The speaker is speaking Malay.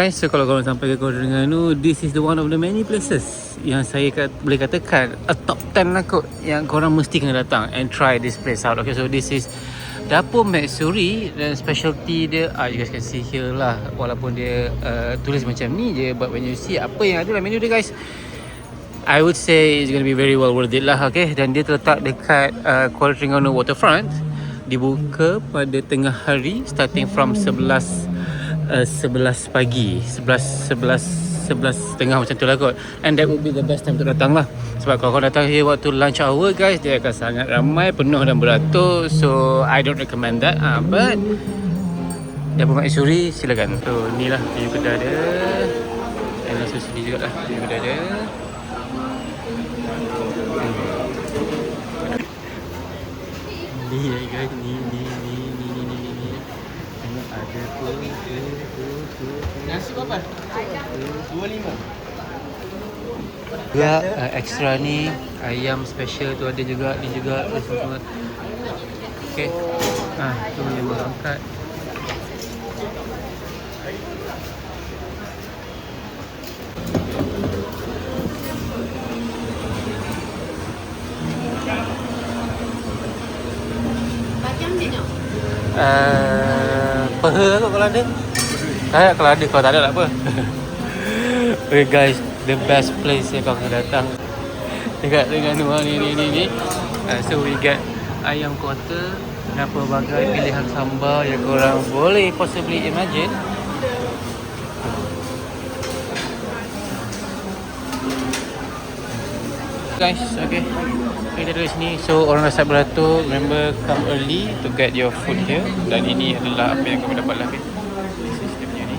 Guys, so kalau korang sampai ke Kuala Terengganu, this is the one of the many places yang saya boleh katakan a top 10 lah kot yang korang mesti kena datang and try this place out. Okay, so this is Dapur Mek Suri dan specialty dia, you guys can see here lah, walaupun dia tulis macam ni je, but when you see apa yang ada dalam menu dia guys, I would say it's going to be very well worth it lah. Okay, dan dia terletak dekat Kuala Terengganu Waterfront, dibuka pada tengah hari starting from 11 pagi, 11 tengah macam tu lah kot. And that would be the best time untuk datang lah. Sebab kalau kau datang here waktu lunch hour guys, dia akan sangat ramai, penuh dan beratur. So I don't recommend that. But Dapur Mek Suri silakan. So ni lah view kedai dia. And also sini juga lah view kedai dia. Ni guys, ni ada tu. Nasi berapa? 25. Juga extra ni ayam special tu ada juga, ni juga semua. Okey. Tu yang berangkat. Peha kot kalau ada. Kalau ada, kalau tak ada tak apa. Okay guys, the best place yang kau kena datang dekat Terengganu ni. So we get ayam quarter dan pelbagai pilihan sambal yang korang boleh possibly imagine. Guys, okay, kita dari sini. So orang dah start beratur, remember come early to get your food here. Dan ini adalah apa yang kami dapat lah. Okay, this is dia punya ni.